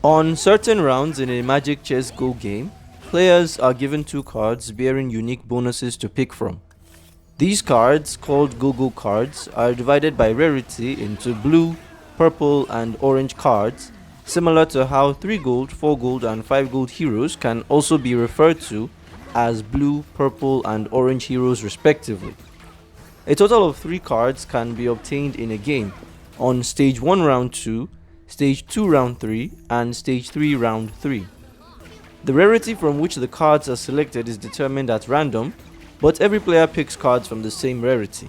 On certain rounds in a Magic Chess Go game, players are given two cards bearing unique bonuses to pick from. These cards, called Go-Go cards, are divided by rarity into blue, purple and orange cards, similar to how 3 gold, 4 gold and 5 gold heroes can also be referred to as blue, purple and orange heroes respectively. A total of 3 cards can be obtained in a game on Stage 1 Round 2, Stage 2 Round 3 and Stage 3 Round 3. The rarity from which the cards are selected is determined at random, but every player picks cards from the same rarity.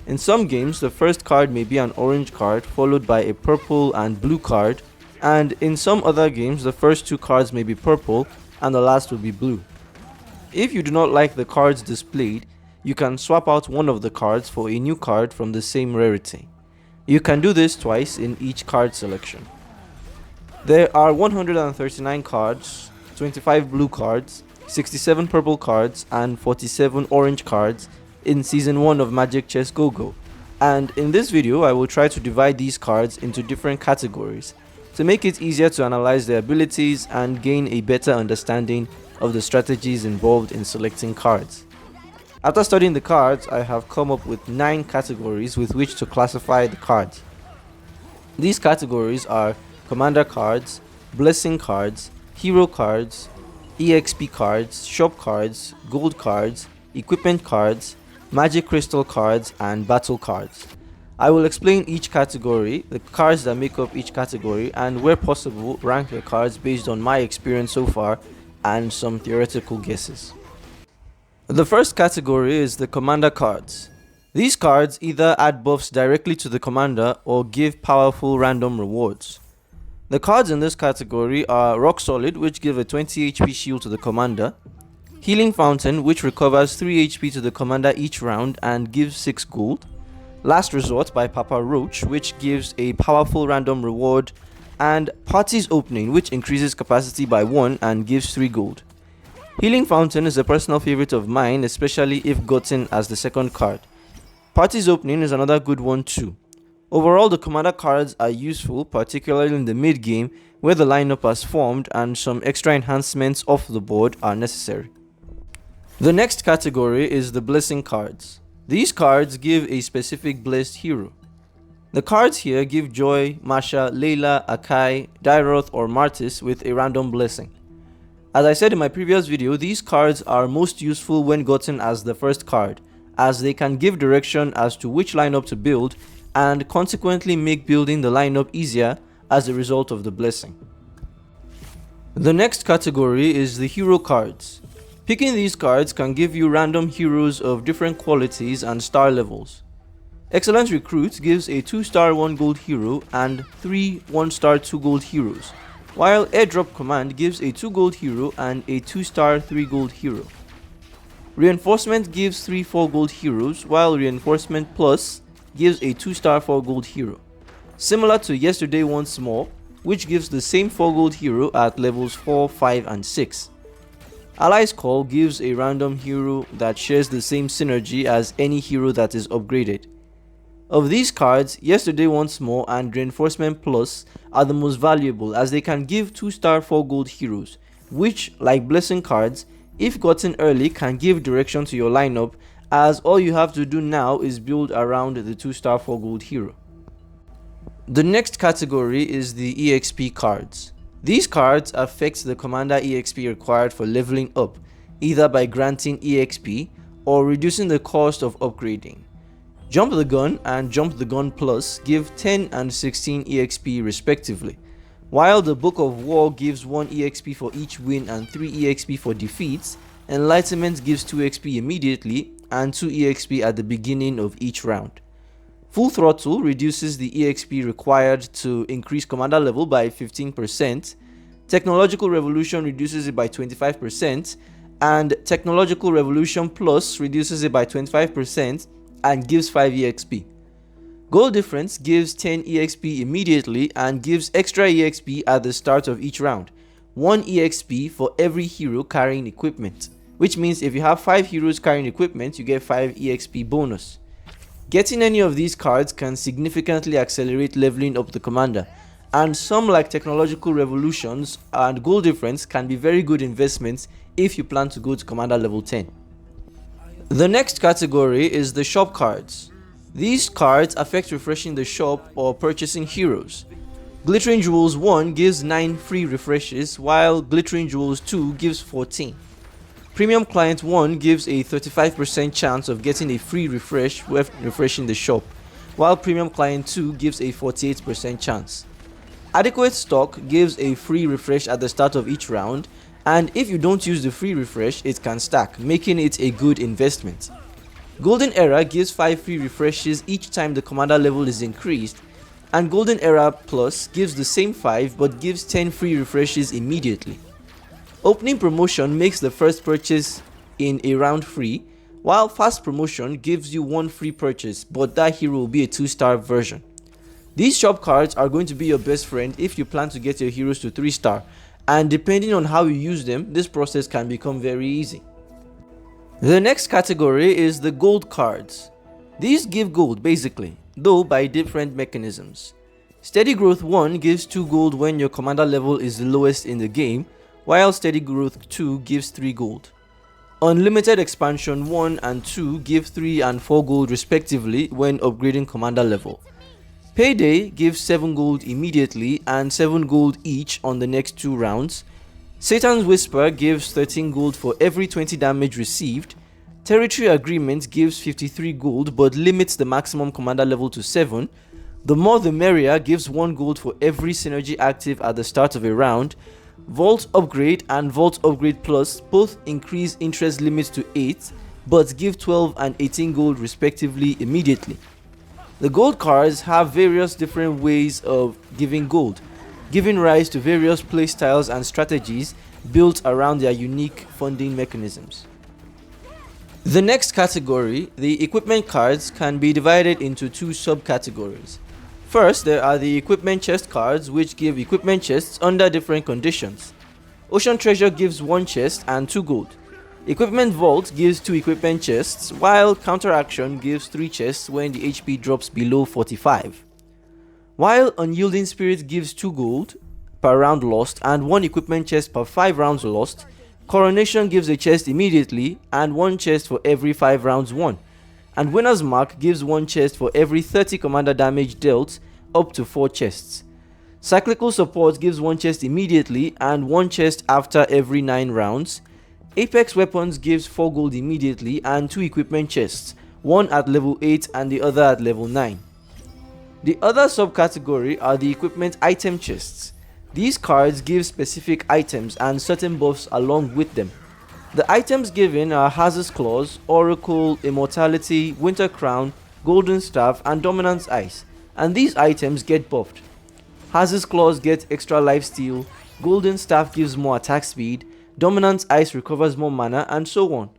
In some games, the first card may be an orange card followed by a purple and blue card, and in some other games the first 2 cards may be purple and the last will be blue. If you do not like the cards displayed, you can swap out one of the cards for a new card from the same rarity. You can do this twice in each card selection. There are 139 cards, 25 blue cards, 67 purple cards and 47 orange cards in Season 1 of Magic Chess Go-Go, and in this video I will try to divide these cards into different categories to make it easier to analyze their abilities and gain a better understanding of the strategies involved in selecting cards. After studying the cards, I have come up with 9 categories with which to classify the cards. These categories are Commander cards, Blessing cards, Hero cards, EXP cards, Shop cards, Gold cards, Equipment cards, Magic Crystal cards and Battle cards. I will explain each category, the cards that make up each category, and where possible rank the cards based on my experience so far and some theoretical guesses. The first category is the Commander cards. These cards either add buffs directly to the commander or give powerful random rewards. The cards in this category are Rock Solid, which give a 20 HP shield to the commander, Healing Fountain, which recovers 3 HP to the commander each round and gives 6 gold, Last Resort by Papa Roach, which gives a powerful random reward, and Party's Opening, which increases capacity by 1 and gives 3 gold. Healing Fountain is a personal favorite of mine, especially if gotten as the second card. Party's Opening is another good one too. Overall, the commander cards are useful, particularly in the mid game where the lineup has formed and some extra enhancements off the board are necessary. The next category is the Blessing cards. These cards give a specific blessed hero. The cards here give Joy, Masha, Layla, Akai, Dairoth or Martis with a random blessing. As I said in my previous video, these cards are most useful when gotten as the first card, as they can give direction as to which lineup to build and consequently make building the lineup easier as a result of the blessing. The next category is the hero cards. Picking these cards can give you random heroes of different qualities and star levels. Excellent Recruit gives a 2-star 1 gold hero and 3 1-star 2 gold heroes, while Airdrop Command gives a 2 gold hero and a 2-star 3 gold hero. Reinforcement gives 3 4 gold heroes, while Reinforcement Plus gives a 2-star 4 gold hero, similar to Yesterday Once More, which gives the same 4 gold hero at levels 4, 5 and 6. Ally's Call gives a random hero that shares the same synergy as any hero that is upgraded. Of these cards, Yesterday Once More and Reinforcement Plus are the most valuable as they can give 2-star 4 gold heroes, which, like Blessing cards, if gotten early can give direction to your lineup, as all you have to do now is build around the 2-star 4 gold hero. The next category is the EXP cards. These cards affect the commander EXP required for leveling up, either by granting EXP or reducing the cost of upgrading. Jump the Gun and Jump the Gun Plus give 10 and 16 EXP respectively, while the Book of War gives 1 EXP for each win and 3 EXP for defeats. Enlightenment gives 2 XP immediately and 2 EXP at the beginning of each round. Full Throttle reduces the EXP required to increase commander level by 15%, Technological Revolution reduces it by 25%, and Technological Revolution Plus reduces it by 25% and gives 5 EXP. Goal Difference gives 10 EXP immediately and gives extra EXP at the start of each round, 1 EXP for every hero carrying equipment, which means if you have 5 heroes carrying equipment, you get 5 EXP bonus. Getting any of these cards can significantly accelerate leveling up the commander, and some like technological revolutions and gold difference can be very good investments if you plan to go to commander level 10. The next category is the shop cards. These cards affect refreshing the shop or purchasing heroes. Glittering Jewels 1 gives 9 free refreshes, while Glittering Jewels 2 gives 14. Premium Client 1 gives a 35% chance of getting a free refresh when refreshing the shop, while Premium Client 2 gives a 48% chance. Adequate Stock gives a free refresh at the start of each round, and if you don't use the free refresh, it can stack, making it a good investment. Golden Era gives 5 free refreshes each time the commander level is increased, and Golden Era Plus gives the same 5 but gives 10 free refreshes immediately. Opening Promotion makes the first purchase in a round free, while Fast Promotion gives you 1 free purchase, but that hero will be a 2-star version. These shop cards are going to be your best friend if you plan to get your heroes to 3-star, and depending on how you use them, this process can become very easy. The next category is the gold cards. These give gold basically, though by different mechanisms. Steady Growth 1 gives 2 gold when your commander level is the lowest in the game, while Steady Growth 2 gives 3 gold. Unlimited Expansion 1 and 2 give 3 and 4 gold respectively when upgrading commander level. Payday gives 7 gold immediately and 7 gold each on the next 2 rounds. Satan's Whisper gives 13 gold for every 20 damage received. Territory Agreement gives 53 gold but limits the maximum commander level to 7. The More the Merrier gives 1 gold for every synergy active at the start of a round. Vault Upgrade and Vault Upgrade Plus both increase interest limits to 8 but give 12 and 18 gold respectively immediately. The gold cards have various different ways of giving gold, giving rise to various playstyles and strategies built around their unique funding mechanisms. The next category, the equipment cards, can be divided into 2 subcategories. First, there are the equipment chest cards, which give equipment chests under different conditions. Ocean Treasure gives 1 chest and 2 gold. Equipment Vault gives 2 equipment chests, while Counteraction gives 3 chests when the HP drops below 45. While Unyielding Spirit gives 2 gold per round lost and 1 equipment chest per 5 rounds lost, Coronation gives a chest immediately and 1 chest for every 5 rounds won. And Winner's Mark gives 1 chest for every 30 commander damage dealt, up to 4 chests. Cyclical Support gives 1 chest immediately and 1 chest after every 9 rounds. Apex Weapons gives 4 gold immediately and 2 equipment chests, one at level 8 and the other at level 9. The other subcategory are the equipment item chests. These cards give specific items and certain buffs along with them. The items given are Hazard's Claws, Oracle, Immortality, Winter Crown, Golden Staff and Dominance Ice, and these items get buffed. Hazard's Claws get extra lifesteal, Golden Staff gives more attack speed, Dominance Ice recovers more mana, and so on.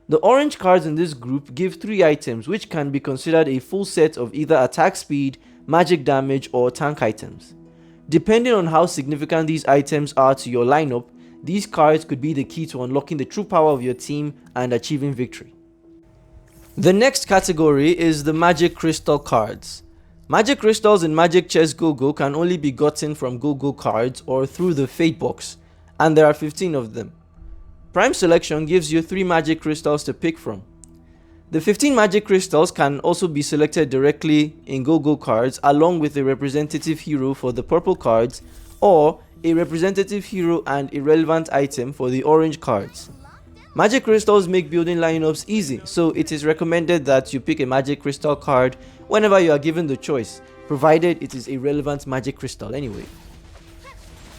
The orange cards in this group give 3 items which can be considered a full set of either attack speed, magic damage or tank items. Depending on how significant these items are to your lineup, these cards could be the key to unlocking the true power of your team and achieving victory. The next category is the Magic Crystal cards. Magic Crystals in Magic Chess Go-Go can only be gotten from Go-Go cards or through the Fate Box, and there are 15 of them. Prime Selection gives you 3 Magic Crystals to pick from. The 15 Magic Crystals can also be selected directly in Go-Go cards along with a representative hero for the purple cards or a representative hero and irrelevant item for the orange cards. Magic Crystals make building lineups easy, so it is recommended that you pick a Magic Crystal card whenever you are given the choice, provided it is a relevant Magic Crystal anyway.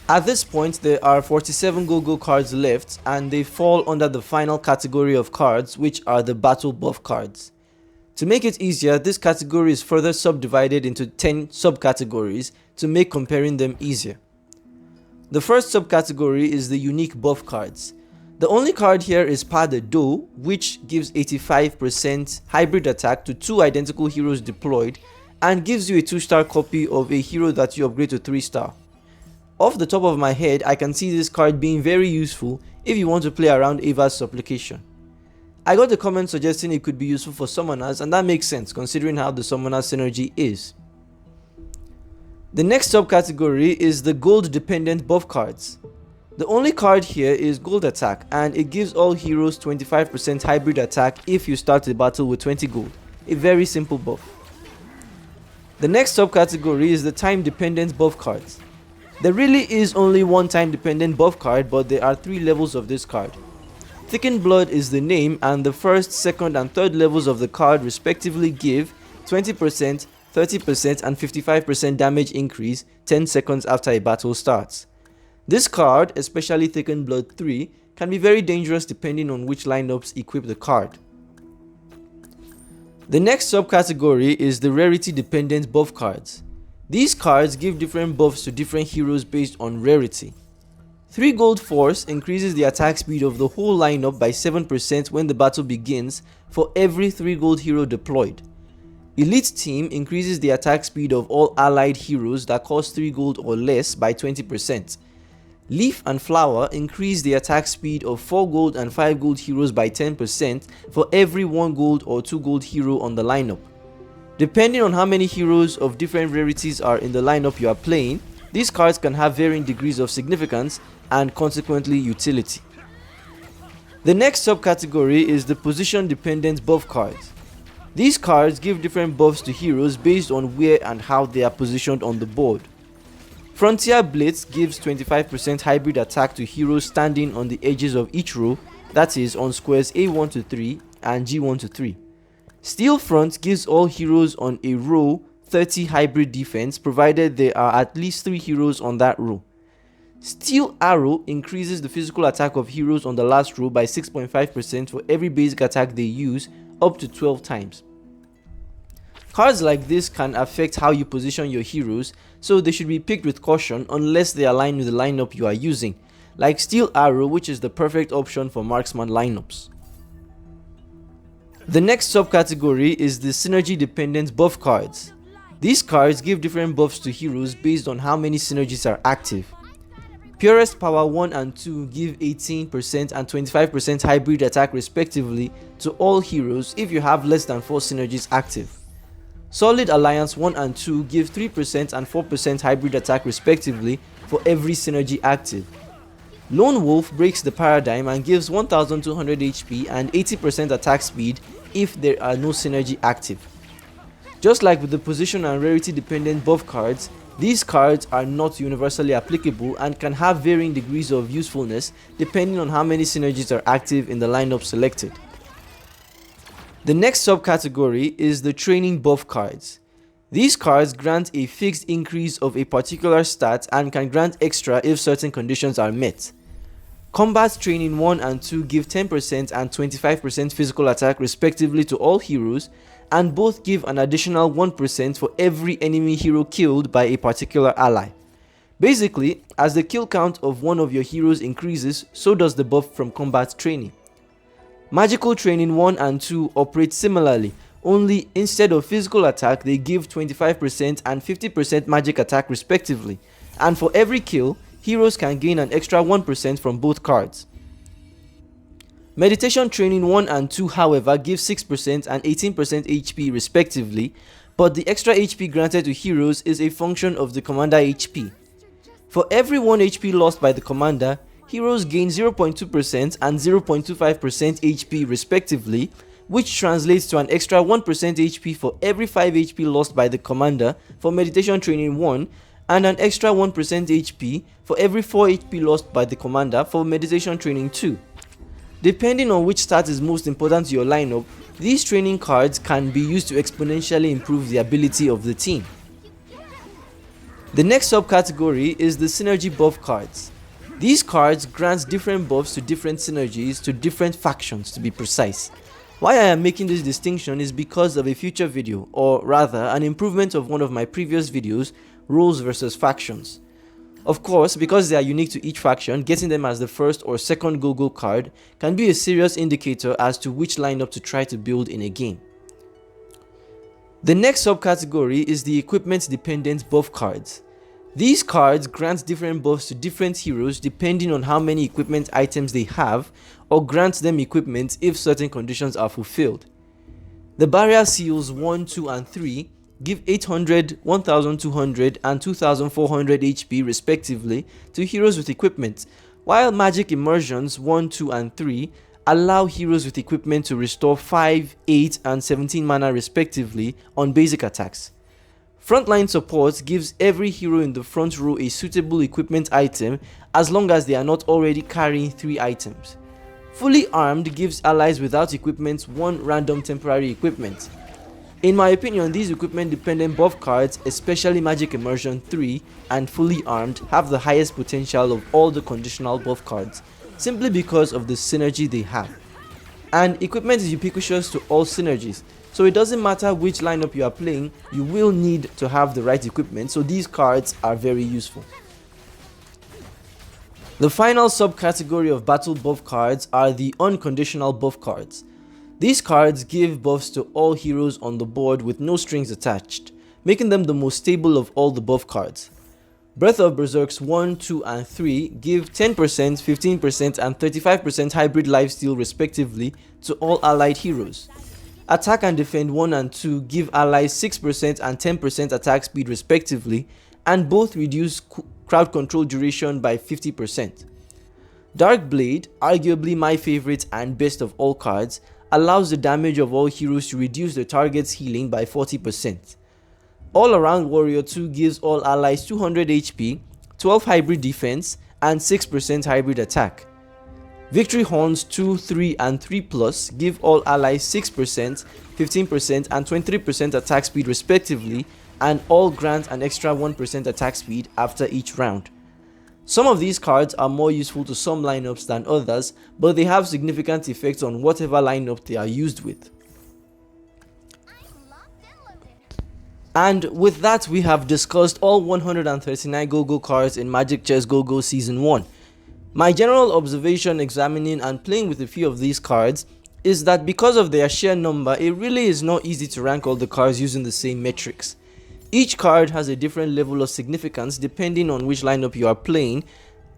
At this point, there are 47 Go-Go cards left, and they fall under the final category of cards, which are the Battle Buff cards. To make it easier, this category is further subdivided into 10 subcategories to make comparing them easier. The first subcategory is the unique buff cards. The only card here is Pa the Do, which gives 85% hybrid attack to 2 identical heroes deployed and gives you a 2-star copy of a hero that you upgrade to 3-star. Off the top of my head, I can see this card being very useful if you want to play around Ava's Supplication. I got a comment suggesting it could be useful for summoners, and that makes sense considering how the summoner synergy is. The next subcategory is the gold dependent buff cards. The only card here is gold attack, and it gives all heroes 25% hybrid attack if you start the battle with 20 gold. A very simple buff. The next subcategory is the time dependent buff cards. There really is only one time dependent buff card, but there are 3 levels of this card. Thickened Blood is the name, and the first, second and third levels of the card respectively give 20%, 30% and 55% damage increase 10 seconds after a battle starts. This card, especially Thickened Blood 3, can be very dangerous depending on which lineups equip the card. The next subcategory is the rarity dependent buff cards. These cards give different buffs to different heroes based on rarity. 3 Gold Force increases the attack speed of the whole lineup by 7% when the battle begins for every 3 gold hero deployed. Elite Team increases the attack speed of all allied heroes that cost 3 gold or less by 20%. Leaf and Flower increase the attack speed of 4 gold and 5 gold heroes by 10% for every 1 gold or 2 gold hero on the lineup. Depending on how many heroes of different rarities are in the lineup you are playing, these cards can have varying degrees of significance and consequently utility. The next subcategory is the position dependent buff cards. These cards give different buffs to heroes based on where and how they are positioned on the board. Frontier Blitz gives 25% hybrid attack to heroes standing on the edges of each row, that is on squares A1 to 3 and G1 to 3. Steel Front gives all heroes on a row 30 hybrid defense provided there are at least 3 heroes on that row. Steel Arrow increases the physical attack of heroes on the last row by 6.5% for every basic attack they use up to 12 times. Cards like this can affect how you position your heroes, so they should be picked with caution unless they align with the lineup you are using, like Steel Arrow, which is the perfect option for marksman lineups. The next subcategory is the synergy dependent buff cards. These cards give different buffs to heroes based on how many synergies are active. Purest Power 1 and 2 give 18% and 25% hybrid attack respectively to all heroes if you have less than 4 synergies active. Solid Alliance 1 and 2 give 3% and 4% hybrid attack respectively for every synergy active. Lone Wolf breaks the paradigm and gives 1200 HP and 80% attack speed if there are no synergy active. Just like with the position and rarity dependent buff cards, these cards are not universally applicable and can have varying degrees of usefulness depending on how many synergies are active in the lineup selected. The next subcategory is the training buff cards. These cards grant a fixed increase of a particular stat and can grant extra if certain conditions are met. Combat Training 1 and 2 give 10% and 25% physical attack respectively to all heroes, and both give an additional 1% for every enemy hero killed by a particular ally. Basically, as the kill count of one of your heroes increases, so does the buff from Combat Training. Magical Training 1 and 2 operate similarly, only instead of physical attack they give 25% and 50% magic attack respectively, and for every kill, heroes can gain an extra 1% from both cards. Meditation Training 1 and 2 however give 6% and 18% HP respectively, but the extra HP granted to heroes is a function of the commander HP. For every 1 HP lost by the commander, heroes gain 0.2% and 0.25% HP respectively, which translates to an extra 1% HP for every 5 HP lost by the commander for Meditation Training 1 and an extra 1% HP for every 4 HP lost by the commander for Meditation Training 2. Depending on which stat is most important to your lineup, these training cards can be used to exponentially improve the ability of the team. The next subcategory is the synergy buff cards. These cards grant different buffs to different synergies to different factions, to be precise. Why I am making this distinction is because of a future video, or rather an improvement of one of my previous videos, roles versus factions. Of course, because they are unique to each faction, getting them as the first or second go-go card can be a serious indicator as to which lineup to try to build in a game. The next subcategory is the equipment dependent buff cards. These cards grant different buffs to different heroes depending on how many equipment items they have, or grant them equipment if certain conditions are fulfilled. The Barrier Seals 1, 2 and 3 give 800, 1200 and 2400 HP respectively to heroes with equipment, while magic immersions 1, 2 and 3 allow heroes with equipment to restore 5, 8 and 17 mana respectively on basic attacks. Frontline support gives every hero in the front row a suitable equipment item as long as they are not already carrying 3 items. Fully armed gives allies without equipment 1 random temporary equipment. In my opinion, these equipment dependent buff cards, especially Magic Immersion 3 and Fully Armed, have the highest potential of all the conditional buff cards, simply because of the synergy they have. And equipment is ubiquitous to all synergies, so it doesn't matter which lineup you are playing, you will need to have the right equipment, so these cards are very useful. The final subcategory of battle buff cards are the unconditional buff cards. These cards give buffs to all heroes on the board with no strings attached, making them the most stable of all the buff cards. Breath of Berserks 1, 2 and 3 give 10%, 15% and 35% hybrid lifesteal respectively to all allied heroes. Attack and Defend 1 and 2 give allies 6% and 10% attack speed respectively, and both reduce crowd control duration by 50%. Dark Blade, arguably my favorite and best of all cards, allows the damage of all heroes to reduce the target's healing by 40%. All Around Warrior 2 gives all allies 200 HP, 12 hybrid defense, and 6% hybrid attack. Victory Horns 2, 3, and 3 Plus give all allies 6%, 15%, and 23% attack speed respectively, and all grant an extra 1% attack speed after each round. Some of these cards are more useful to some lineups than others, but they have significant effects on whatever lineup they are used with. And with that, we have discussed all 139 Go-Go cards in Magic Chess Go-Go Season 1. My general observation examining and playing with a few of these cards is that because of their sheer number, it really is not easy to rank all the cards using the same metrics. Each card has a different level of significance depending on which lineup you are playing,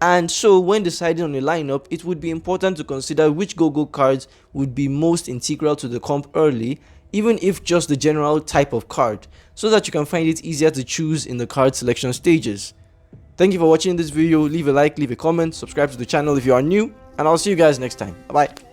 and so when deciding on a lineup, it would be important to consider which Go-Go cards would be most integral to the comp early, even if just the general type of card, so that you can find it easier to choose in the card selection stages. Thank you for watching this video. Leave a like, leave a comment, subscribe to the channel if you are new, and I'll see you guys next time. Bye bye.